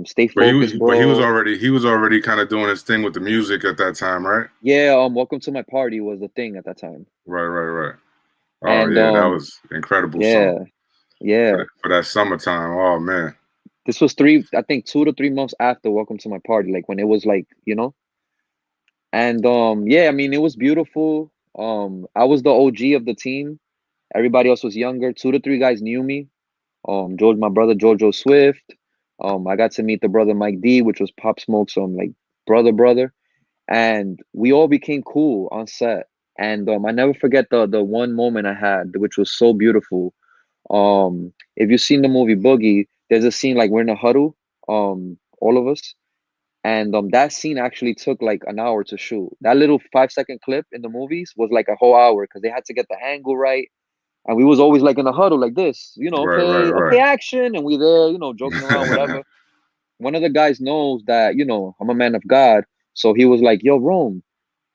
[SPEAKER 2] Stay focused,
[SPEAKER 1] but
[SPEAKER 2] bro.
[SPEAKER 1] he was already kind of doing his thing with the music at that time, right?
[SPEAKER 2] Yeah, Welcome to My Party was the thing at that time.
[SPEAKER 1] Right, right, right. Oh
[SPEAKER 2] And
[SPEAKER 1] yeah, that was incredible song
[SPEAKER 2] yeah, yeah.
[SPEAKER 1] for that summertime. Oh man.
[SPEAKER 2] This was I think 2 to 3 months after Welcome to My Party, like when it was like, and yeah, I mean it was beautiful. I was the OG of the team. Everybody else was younger. 2 to 3 guys knew me. George, my brother Jojo Swift. I got to meet the brother Mike D, which was Pop Smoke, so I'm like brother. And we all became cool on set. And I never forget the one moment I had, which was so beautiful. If you've seen the movie Boogie, there's a scene like we're in a huddle, all of us, and that scene actually took like an hour to shoot. That little 5 second clip in the movies was like a whole hour because they had to get the angle right. And we was always like in a huddle like this,
[SPEAKER 1] Right, right,
[SPEAKER 2] okay, okay,
[SPEAKER 1] right.
[SPEAKER 2] action, and we there, joking around, whatever. One of the guys knows that, I'm a man of God. So he was like, yo, Rome,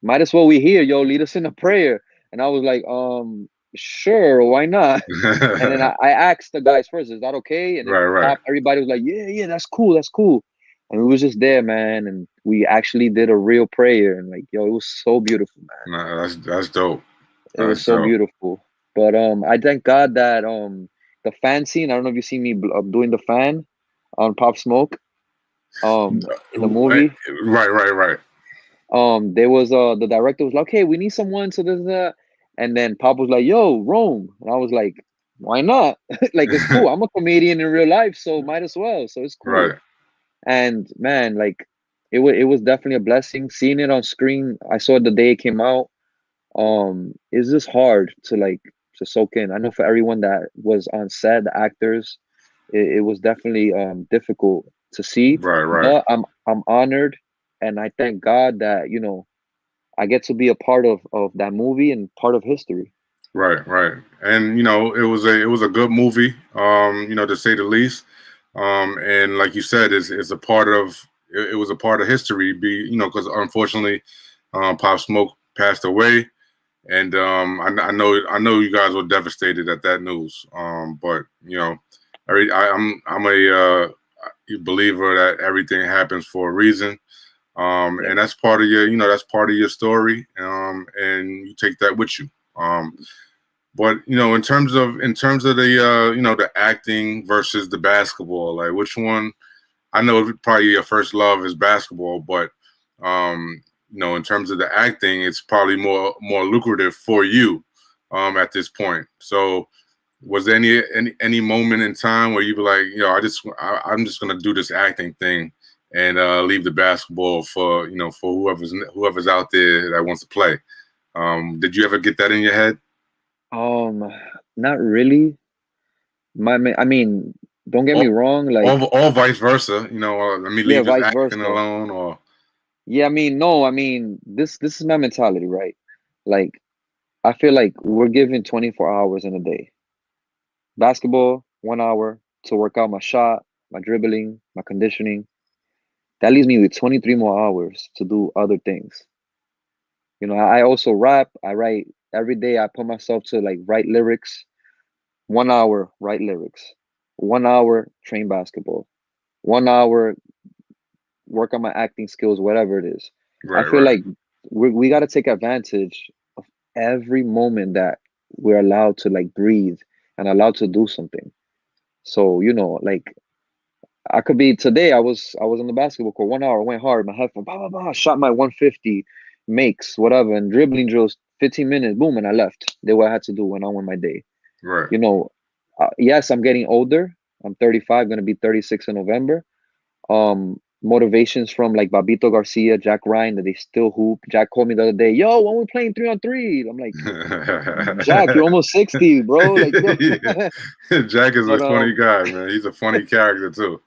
[SPEAKER 2] might as well we here, yo, lead us in a prayer. And I was like, sure, why not? And then I asked the guys first, is that okay? And then
[SPEAKER 1] Right, right.
[SPEAKER 2] Pop, everybody was like, yeah, that's cool, that's cool. And we was just there, man, and we actually did a real prayer, and like, yo, it was so beautiful, man.
[SPEAKER 1] Nah, that's dope.
[SPEAKER 2] It was
[SPEAKER 1] That's
[SPEAKER 2] so
[SPEAKER 1] dope.
[SPEAKER 2] beautiful. But I thank God that the fan scene. I don't know if you see me doing the fan on Pop Smoke, in the movie.
[SPEAKER 1] Right, right, right.
[SPEAKER 2] There was the director was like, okay, we need someone so there's that, and then Pop was like, yo, Rome, and I was like, why not? Like it's cool. I'm a comedian in real life, so might as well. So it's cool.
[SPEAKER 1] Right,
[SPEAKER 2] And man, like it was definitely a blessing seeing it on screen. I saw it the day it came out. It's just hard to like to soak in. I know for everyone that was on set, the actors, it was definitely difficult to see.
[SPEAKER 1] right, right.
[SPEAKER 2] But I'm honored, and I thank God that I get to be a part of that movie and part of history.
[SPEAKER 1] Right, right. And it was a good movie, to say the least. And like you said, it's a part of it was a part of history, because unfortunately, Pop Smoke passed away. And I know you guys were devastated at that news. But I'm a believer that everything happens for a reason.
[SPEAKER 2] Yeah,
[SPEAKER 1] And that's part of that's part of your story. And you take that with you. But in terms of the the acting versus the basketball, like which one? I know probably your first love is basketball, but in terms of the acting, it's probably more lucrative for you at this point. So, was there any moment in time where you be like, I'm just gonna do this acting thing and leave the basketball for whoever's out there that wants to play? Did you ever get that in your head?
[SPEAKER 2] um, not really. I mean, don't get me
[SPEAKER 1] Or,
[SPEAKER 2] wrong.
[SPEAKER 1] or,
[SPEAKER 2] Like,
[SPEAKER 1] or vice versa, let me
[SPEAKER 2] yeah,
[SPEAKER 1] leave this
[SPEAKER 2] vice
[SPEAKER 1] acting
[SPEAKER 2] versa.
[SPEAKER 1] alone, or
[SPEAKER 2] Yeah, I mean, no, I mean, this is my mentality, right? Like, I feel like we're given 24 hours in a day. Basketball, 1 hour to work out my shot, my dribbling, my conditioning. That leaves me with 23 more hours to do other things. I also rap. I write every day. I put myself to like write lyrics. 1 hour, write lyrics. 1 hour, train basketball. 1 hour, work on my acting skills, whatever it is. I
[SPEAKER 1] right,
[SPEAKER 2] feel
[SPEAKER 1] right,
[SPEAKER 2] like we got to take advantage of every moment that we're allowed to like breathe and allowed to do something. So, like I could be today. I was on the basketball court 1 hour, went hard, my headphone, blah blah blah, shot my 150 makes whatever, and dribbling drills 15 minutes, boom, and I left. Did what I had to do, went on with my day.
[SPEAKER 1] Right.
[SPEAKER 2] Yes, I'm getting older. I'm 35, gonna be 36 in November. Motivations from like Babito Garcia, Jack Ryan, that they still hoop. Jack called me the other day, yo, when we playing 3-on-3? I'm like, Jack, you're almost 60, bro. Like,
[SPEAKER 1] Yeah. Jack is a
[SPEAKER 2] but
[SPEAKER 1] funny guy, man. He's a funny character too.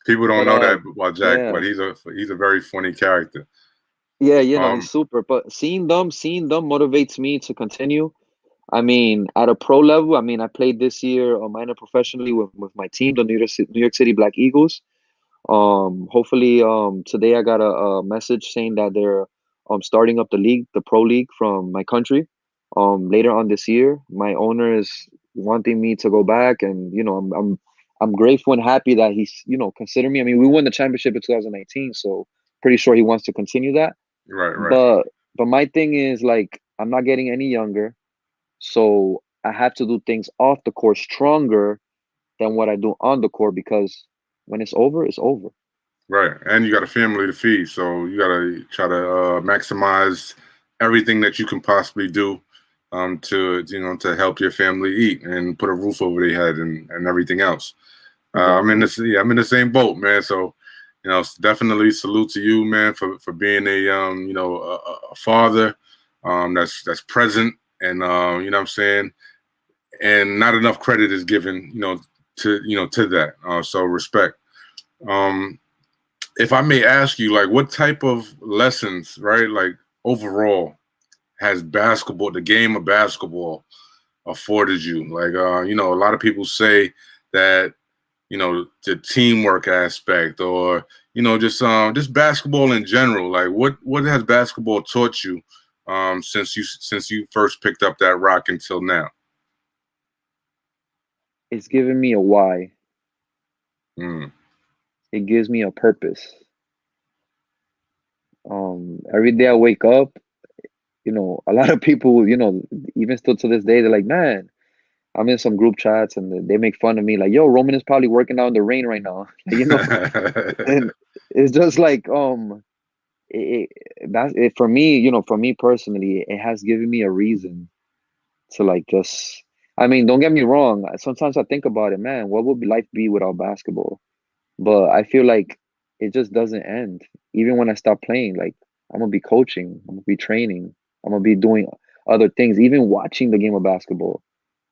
[SPEAKER 1] People don't know that about Jack,
[SPEAKER 2] yeah.
[SPEAKER 1] but he's a very funny character.
[SPEAKER 2] Yeah, he's super. But seeing them motivates me to continue. I mean, at a pro level, I mean, I played this year minor professionally with my team, the New York City Black Eagles. Hopefully, today I got a message saying that they're starting up the league, the pro league from my country. Later on this year, my owner is wanting me to go back, and I'm grateful and happy that he's considered me. I mean, we won the championship in 2019, so pretty sure he wants to continue that.
[SPEAKER 1] Right.
[SPEAKER 2] But my thing is, like, I'm not getting any younger, so I have to do things off the court stronger than what I do on the court, because when it's over, it's over.
[SPEAKER 1] Right. And you got a family to feed, so you got to try to maximize everything that you can possibly do to help your family eat and put a roof over their head and everything else. I'm in the same boat, man. So, definitely salute to you, man, for being a father that's present, and you know what I'm saying, and not enough credit is given, to that. So respect. If I may ask you, like, what type of lessons, right, like overall, has the game of basketball, afforded you? Like, a lot of people say that, the teamwork aspect, or just basketball in general. Like, what has basketball taught you since you first picked up that rock until now?
[SPEAKER 2] It's giving me a why.
[SPEAKER 1] Mm.
[SPEAKER 2] It gives me a purpose. Every day I wake up, a lot of people, even still to this day, they're like, man, I'm in some group chats and they make fun of me, like, yo, Roman is probably working out in the rain right now. And it's just like, for me, for me personally, it has given me a reason to like just, I mean, don't get me wrong. Sometimes I think about it, man, what would life be without basketball? But I feel like it just doesn't end. Even when I stop playing, like, I'm gonna be coaching, I'm gonna be training, I'm gonna be doing other things, even watching the game of basketball.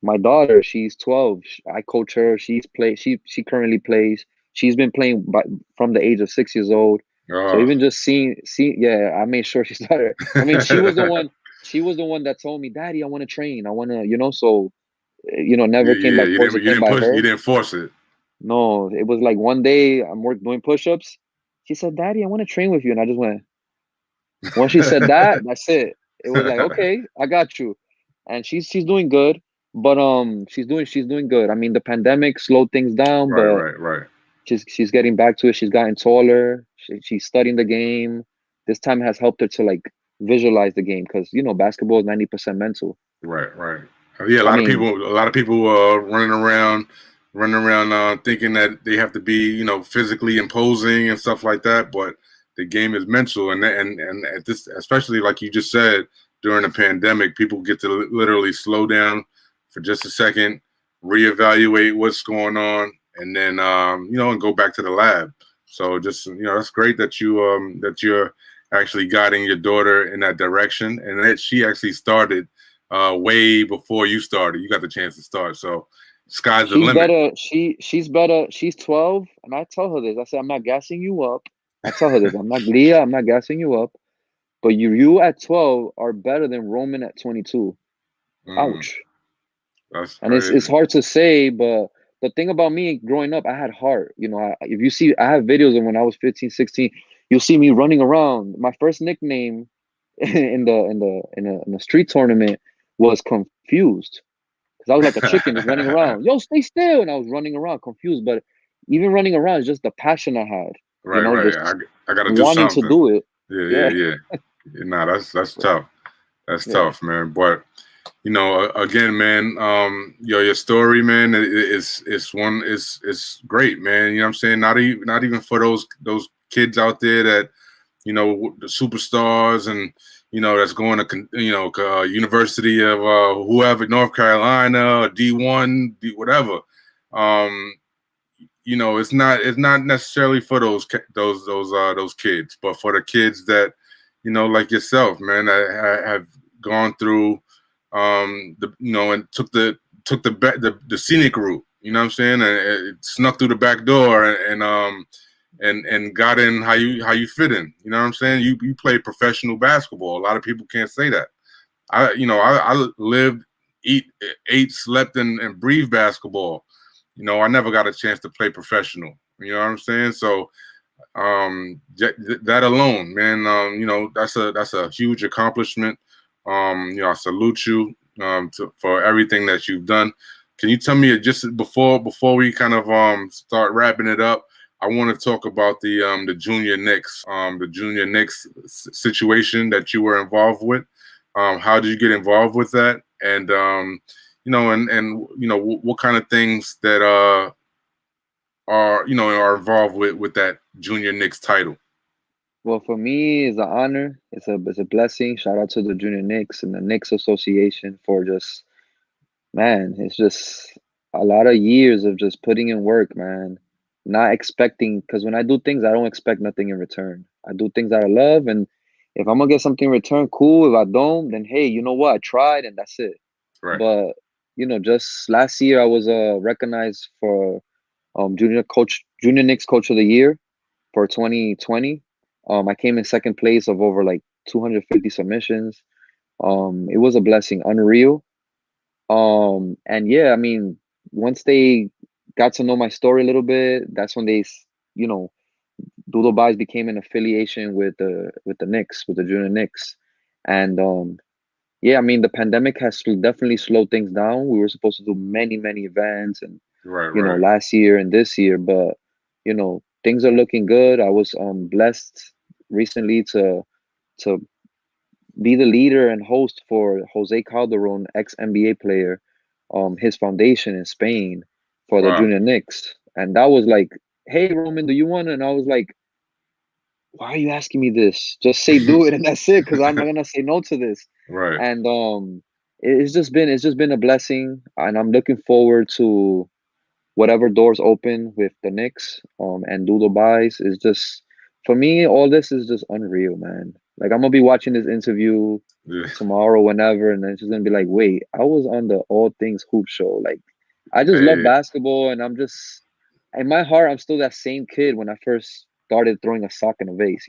[SPEAKER 2] My daughter, she's 12. I coach her. She currently plays. She's been playing from the age of 6 years old. So even just yeah, I made sure she started. I mean, she was the one. She was the one that told me, "Daddy, I want to train. I want to, So, never came by force. It
[SPEAKER 1] You
[SPEAKER 2] came
[SPEAKER 1] didn't
[SPEAKER 2] by
[SPEAKER 1] push,
[SPEAKER 2] her.
[SPEAKER 1] you didn't force it.
[SPEAKER 2] No, it was like one day I'm doing push-ups. She said, "Daddy, I want to train with you," and I just went. Once she said that, that's it. It was like, okay, I got you. And she's doing good, but she's doing good. I mean, the pandemic slowed things down, but
[SPEAKER 1] Right.
[SPEAKER 2] she's getting back to it. She's gotten taller. She's studying the game. This time has helped her to like visualize the game, because basketball is 90% mental.
[SPEAKER 1] Right. Yeah, a lot of people running around thinking that they have to be, physically imposing and stuff like that, but the game is mental, and at this, especially like you just said, during the pandemic, people get to literally slow down for just a second, reevaluate what's going on, and then and go back to the lab. So just that's great that you're actually guiding your daughter in that direction, and that she actually started way before you started. You got the chance to start, so sky's the limit.
[SPEAKER 2] She's better. She's 12, and I tell her this. I said, I'm not gassing you up. I tell her this. I'm not Leah. I'm not gassing you up. But you at 12 are better than Roman at 22. Ouch.
[SPEAKER 1] That's
[SPEAKER 2] and
[SPEAKER 1] crazy.
[SPEAKER 2] it's hard to say, but the thing about me growing up, I had heart. If you see, I have videos of when I was 15, 16. You'll see me running around. My first nickname in the street tournament was Confused, because I was like a chicken just running around. Yo, stay still, and I was running around confused. But even running around is just the passion I had.
[SPEAKER 1] Right.
[SPEAKER 2] Just
[SPEAKER 1] I got to do
[SPEAKER 2] wanting
[SPEAKER 1] something.
[SPEAKER 2] to do it.
[SPEAKER 1] Yeah. Nah, that's tough. That's tough, man. But Again, man, your story, man, is great, man. You know what I'm saying? Not even for those kids out there that, the superstars and, that's going to, University of whoever, North Carolina, D1, whatever. Um, it's not necessarily for those kids, but for the kids that, like yourself, man, that have gone through and took the scenic route. You know what I'm saying? And it snuck through the back door and got in how you fit in. You know what I'm saying? You play professional basketball. A lot of people can't say that. I lived, eat, ate, slept, and breathed basketball. I never got a chance to play professional. You know what I'm saying? So that alone, man, that's a huge accomplishment. I salute you for everything that you've done. Can you tell me just before we kind of start wrapping it up? I want to talk about the junior Knicks situation that you were involved with. How did you get involved with that? And what kind of things that are involved with that junior Knicks title.
[SPEAKER 2] Well, for me, it's an honor. It's a blessing. Shout out to the Junior Knicks and the Knicks Association for just, man, it's just a lot of years of just putting in work, man. Not expecting, because when I do things, I don't expect nothing in return. I do things out of love, and if I'm gonna get something in return, cool. If I don't, then hey, you know what? I tried, and that's it.
[SPEAKER 1] Right.
[SPEAKER 2] But just last year, I was recognized for Junior Knicks Coach of the Year for 2020. I came in second place of over like 250 submissions. It was a blessing, unreal. And yeah, I mean, once they got to know my story a little bit, that's when you know, Doodle Buys became an affiliation with the Knicks, with the Junior Knicks. And yeah, I mean, the pandemic has definitely slowed things down. We were supposed to do many, many events and
[SPEAKER 1] Right.
[SPEAKER 2] last year and this year, but things are looking good. I was blessed recently to be the leader and host for Jose Calderon, ex NBA player, his foundation in Spain for the
[SPEAKER 1] Wow.
[SPEAKER 2] Junior Knicks. And that was like, hey Roman, do you want to? And I was like, why are you asking me this? Just say do it and that's it, because I'm not gonna say no to this.
[SPEAKER 1] Right.
[SPEAKER 2] And it's just been a blessing, and I'm looking forward to whatever doors open with the Knicks and Doodle Buys. Is just, for me, all this is just unreal, man. Like, I'm gonna be watching this interview
[SPEAKER 1] Yeah.
[SPEAKER 2] tomorrow, whenever, and it's just gonna be like, wait, I was on the All Things Hoop show. Like, I just love
[SPEAKER 1] Hey.
[SPEAKER 2] basketball, and I'm just, in my heart, I'm still that same kid when I first started throwing a sock in a vase.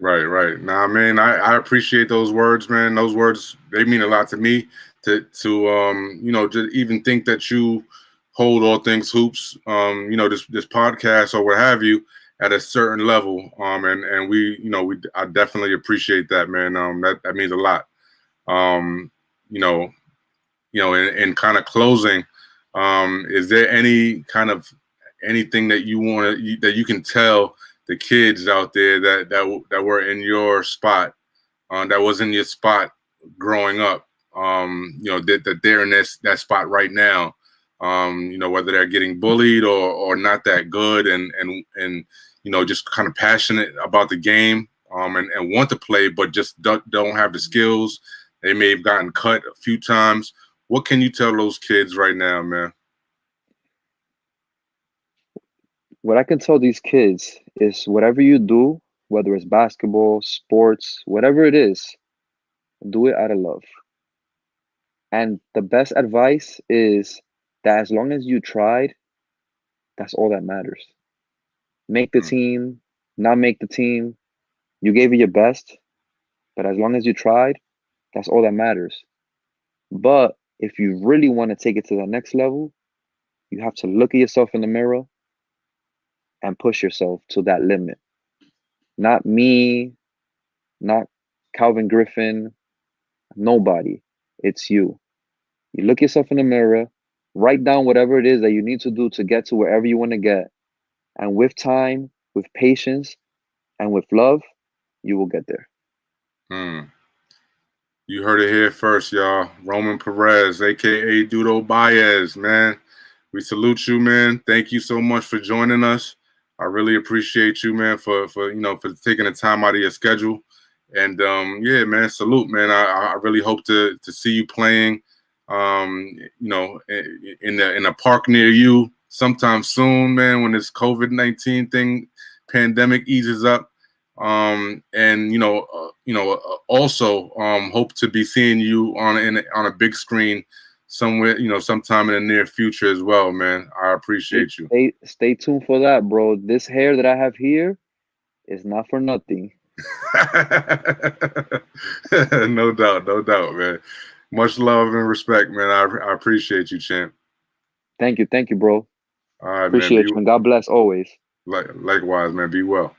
[SPEAKER 1] Right. Nah, man, I appreciate those words, man. Those words, they mean a lot to me. To even think that you hold all things hoops, this podcast or what have you at a certain level. And I definitely appreciate that, man. That means a lot. Um, you know, in kind of closing, is there any kind of anything that that you can tell the kids out there that were in your spot, that was in your spot growing up, that they're in that spot right now, whether they're getting bullied or not that good, and just kind of passionate about the game, and want to play, but just don't have the skills. They may have gotten cut a few times. What can you tell those kids right now, man?
[SPEAKER 2] What I can tell these kids is, whatever you do, whether it's basketball, sports, whatever it is, do it out of love. And the best advice is that as long as you tried, that's all that matters. Make the
[SPEAKER 1] Mm.
[SPEAKER 2] team, not make the team. You gave it your best, but as long as you tried, that's all that matters. But if you really want to take it to the next level, you have to look at yourself in the mirror and push yourself to that limit. Not me, not Calvin Griffin, nobody. It's you. You look yourself in the mirror, write down whatever it is that you need to do to get to wherever you want to get. And with time, with patience, and with love, you will get there.
[SPEAKER 1] Mm. You heard it here first, y'all. Roman Perez, aka Dudo Baez, man. We salute you, man. Thank you so much for joining us. I really appreciate you, man, for taking the time out of your schedule. And yeah, man, salute, man. I really hope to see you playing, in the park near you sometime soon, man. When this COVID-19 pandemic eases up. And also hope to be seeing you on a big screen somewhere, sometime in the near future as well, man. I appreciate you.
[SPEAKER 2] Stay tuned for that, bro. This hair that I have here is not for nothing.
[SPEAKER 1] No doubt, man. Much love and respect, man. I appreciate you, champ.
[SPEAKER 2] Thank you, bro.
[SPEAKER 1] All right,
[SPEAKER 2] Appreciate
[SPEAKER 1] man.
[SPEAKER 2] you, and God bless always.
[SPEAKER 1] Likewise, man. Be well.